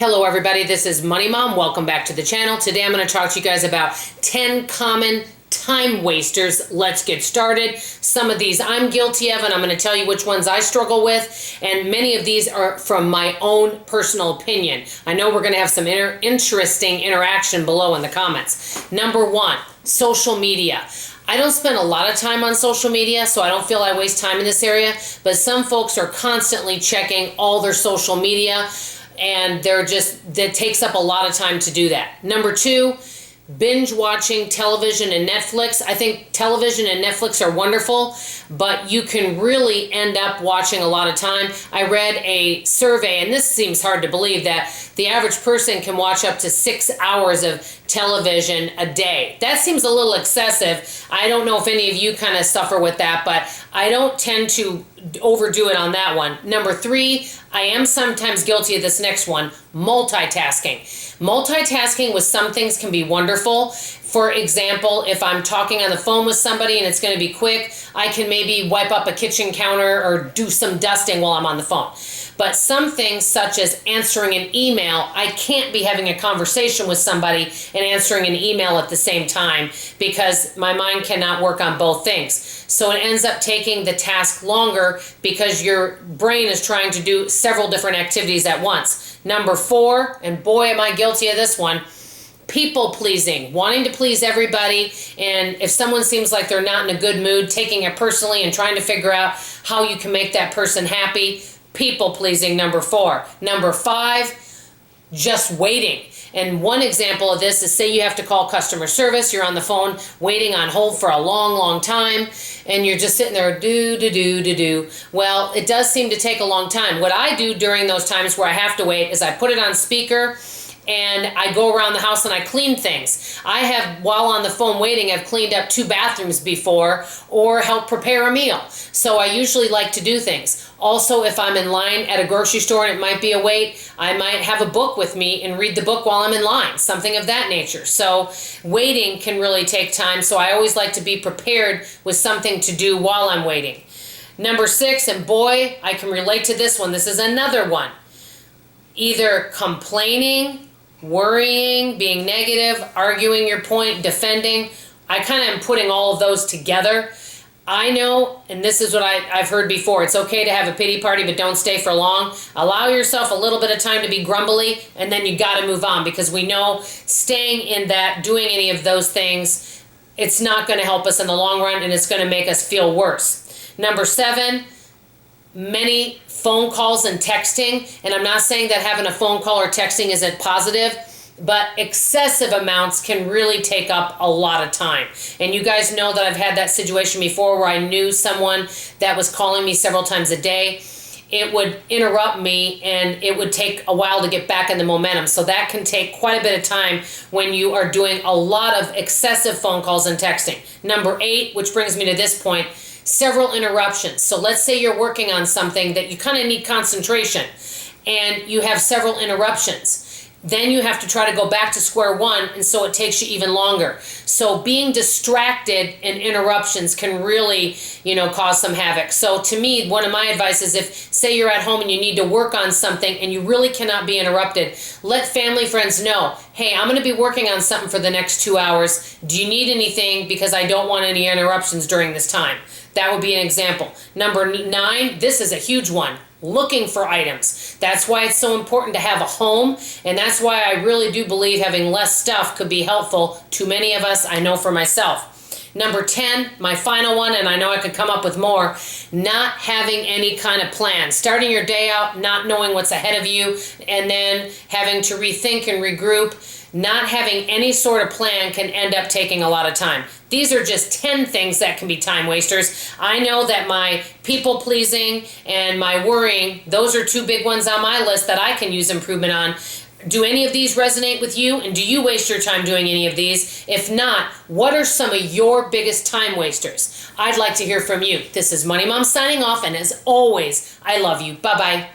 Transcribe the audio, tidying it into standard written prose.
Hello everybody, this is Money Mom. Welcome back to the channel. Today I'm going to talk to you guys about 10 common time wasters. Let's get started. Some of these I'm guilty of, and I'm going to tell you which ones I struggle with, and many of these are from my own personal opinion. I know we're going to have some interesting interaction below in the comments. Number one, social media. I don't spend a lot of time on social media, so I don't feel I waste time in this area, but some folks are constantly checking all their social media, and that takes up a lot of time to do that. Number two, binge watching television and Netflix. I think television and Netflix are wonderful, but you can really end up watching a lot of time. I read a survey, and this seems hard to believe, that the average person can watch up to 6 hours of television a day. That seems a little excessive. I don't know if any of you kind of suffer with that, but I don't tend to overdo it on that one. Number three, I am sometimes guilty of this next one, multitasking. Multitasking with some things can be wonderful. For example, if I'm talking on the phone with somebody and it's going to be quick, I can maybe wipe up a kitchen counter or do some dusting while I'm on the phone. But some things, such as answering an email, I can't be having a conversation with somebody and answering an email at the same time because my mind cannot work on both things. So it ends up taking the task longer because your brain is trying to do several different activities at once. Number four, and boy am I guilty of this one, people pleasing, wanting to please everybody, and if someone seems like they're not in a good mood, taking it personally and trying to figure out how you can make that person happy. People pleasing, number four. Number five, just waiting. And one example of this is, say you have to call customer service, you're on the phone waiting on hold for a long time, and you're just sitting there do. Well, it does seem to take a long time. What I do during those times where I have to wait is I put it on speaker and I go around the house and I clean things. I have, while on the phone waiting, I've cleaned up 2 bathrooms before or helped prepare a meal. So I usually like to do things. Also, if I'm in line at a grocery store and it might be a wait, I might have a book with me and read the book while I'm in line, something of that nature. So waiting can really take time, so I always like to be prepared with something to do while I'm waiting. Number six, and boy, I can relate to this one. This is another one. Either complaining, worrying, being negative, arguing your point, defending. I kind of am putting all of those together. I know, and this is what I've heard before, it's okay to have a pity party, but don't stay for long. Allow yourself a little bit of time to be grumbly, and then you got to move on, because we know staying in that, doing any of those things, it's not going to help us in the long run, and it's going to make us feel worse. Number seven, many phone calls and texting, and I'm not saying that having a phone call or texting isn't positive, but excessive amounts can really take up a lot of time. And you guys know that I've had that situation before where I knew someone that was calling me several times a day. It would interrupt me and it would take a while to get back in the momentum. So that can take quite a bit of time when you are doing a lot of excessive phone calls and texting. Number eight, which brings me to this point, several interruptions. So let's say you're working on something that you kind of need concentration and you have several interruptions. Then you have to try to go back to square one, and so it takes you even longer. So being distracted and interruptions can really, cause some havoc. So to me, one of my advice is, if, say you're at home and you need to work on something and you really cannot be interrupted, let family, friends know, hey, I'm going to be working on something for the next 2 hours. Do you need anything? Because I don't want any interruptions during this time. That would be an example. Number nine, this is a huge one. Looking for items. That's why it's so important to have a home, and that's why I really do believe having less stuff could be helpful to many of us. I know for myself. Number 10, my final one, and I know I could come up with more, not having any kind of plan. Starting your day out not knowing what's ahead of you, and then having to rethink and regroup. Not having any sort of plan can end up taking a lot of time. These are just 10 things that can be time wasters. I know that my people pleasing and my worrying, those are 2 big ones on my list that I can use improvement on. Do any of these resonate with you? And do you waste your time doing any of these? If not, what are some of your biggest time wasters? I'd like to hear from you. This is Money Mom signing off, and as always, I love you. Bye-bye.